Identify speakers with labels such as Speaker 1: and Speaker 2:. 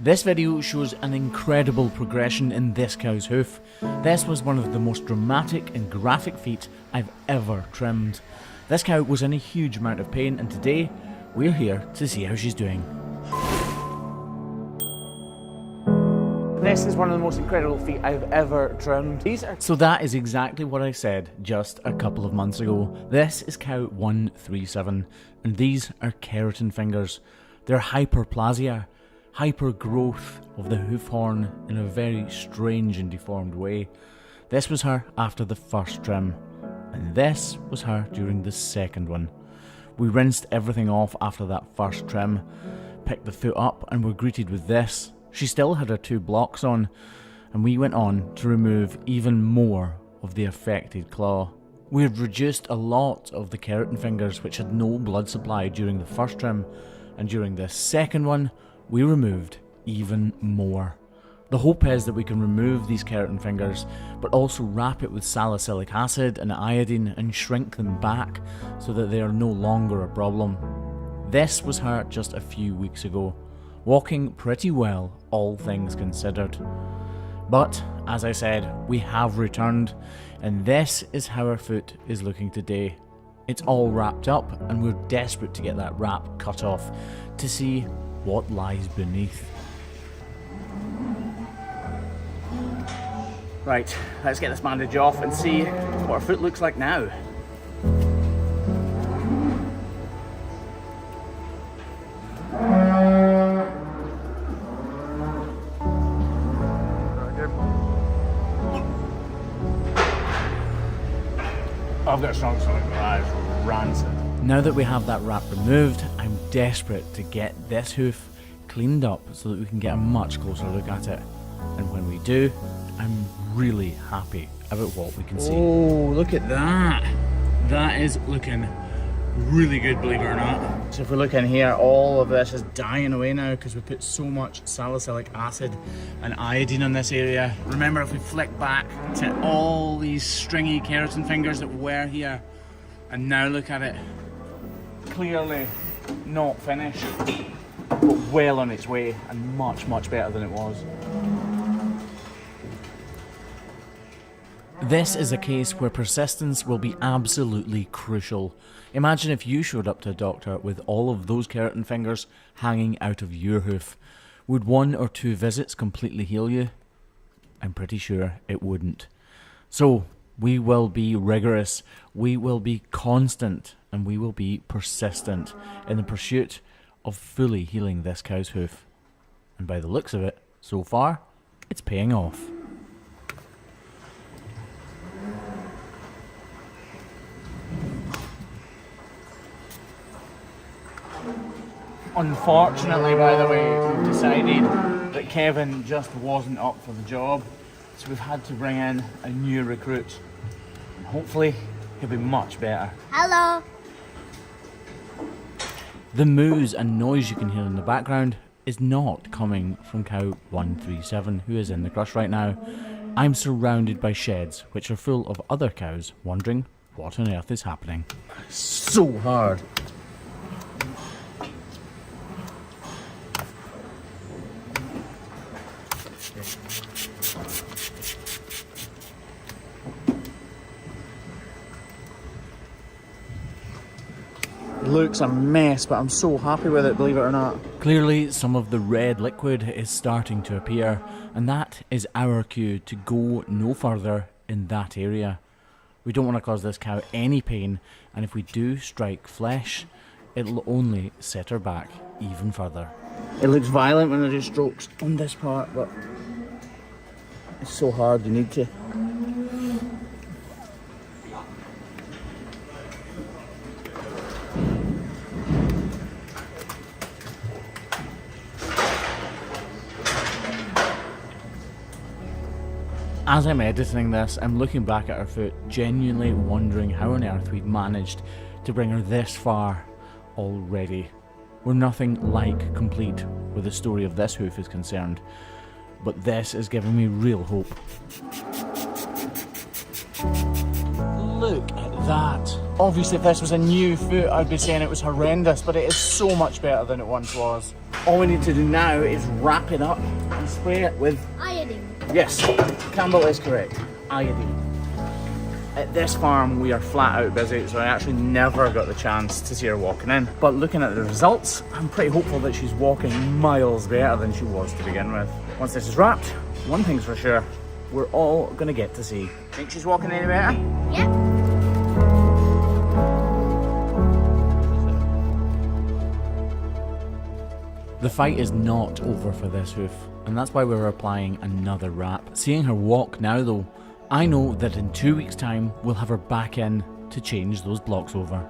Speaker 1: This video shows an incredible progression in this cow's hoof. This was one of the most dramatic and graphic feet I've ever trimmed. This cow was in a huge amount of pain, and today we're here to see how she's doing. This is one of the most incredible feet I've ever trimmed. So that is exactly what I said just a couple of months ago. This is cow 137, and these are keratin fingers. They're hyperplasia, hypergrowth of the hoof horn in a very strange and deformed way. This was her after the first trim, and this was her during the second one. We rinsed everything off after that first trim, picked the foot up, and were greeted with this. She still had her 2 blocks on, and we went on to remove even more of the affected claw. We had reduced a lot of the keratin fingers which had no blood supply during the first trim, and during the second one we removed even more. The hope is that we can remove these keratin fingers, but also wrap it with salicylic acid and iodine and shrink them back so that they are no longer a problem. This was her just a few weeks ago, walking pretty well, all things considered. But, as I said, we have returned, and this is how our foot is looking today. It's all wrapped up, and we're desperate to get that wrap cut off to see what lies beneath. Right, let's get this bandage off and see what our foot looks like now. I've got a strong stomach, but that is rancid. Now that we have that wrap removed, I'm desperate to get this hoof cleaned up so that we can get a much closer look at it. And when we do, I'm really happy about what we can see. Oh, look at that. That is looking really good, believe it or not. So if we look in here, all of this is dying away now because we put so much salicylic acid and iodine on this area. Remember, if we flick back to all these stringy keratin fingers that were here, and now look at it, clearly not finished, but well on its way and much, much better than it was. This is a case where persistence will be absolutely crucial. Imagine if you showed up to a doctor with all of those keratin fingers hanging out of your hoof. Would 1 or 2 visits completely heal you? I'm pretty sure it wouldn't. So, we will be rigorous, we will be constant, and we will be persistent in the pursuit of fully healing this cow's hoof. And by the looks of it, so far, it's paying off. Unfortunately, by the way, we've decided that Kevin just wasn't up for the job, so we've had to bring in a new recruit. And hopefully, he'll be much better.
Speaker 2: Hello!
Speaker 1: The moos and noise you can hear in the background is not coming from cow 137, who is in the crush right now. I'm surrounded by sheds, which are full of other cows, wondering what on earth is happening. So hard. It looks a mess, but I'm so happy with it, believe it or not. Clearly, some of the red liquid is starting to appear, and that is our cue to go no further in that area. We don't want to cause this cow any pain, and if we do strike flesh, it'll only set her back even further. It looks violent when I do strokes on this part, but it's so hard, you need to. As I'm editing this, I'm looking back at her foot, genuinely wondering how on earth we'd managed to bring her this far already. We're nothing like complete where the story of this hoof is concerned, but this is giving me real hope. Look at that. Obviously if this was a new foot I'd be saying it was horrendous, but it is so much better than it once was. All we need to do now is wrap it up and spray it with
Speaker 2: iodine.
Speaker 1: Yes, Campbell is correct. Iodine. At this farm, we are flat out busy, so I actually never got the chance to see her walking in. But looking at the results, I'm pretty hopeful that she's walking miles better than she was to begin with. Once this is wrapped, one thing's for sure, we're all gonna get to see. Think she's walking any better?
Speaker 2: Yep.
Speaker 1: The fight is not over for this hoof, and that's why we're applying another wrap. Seeing her walk now though, I know that in 2 weeks' time we'll have her back in to change those blocks over.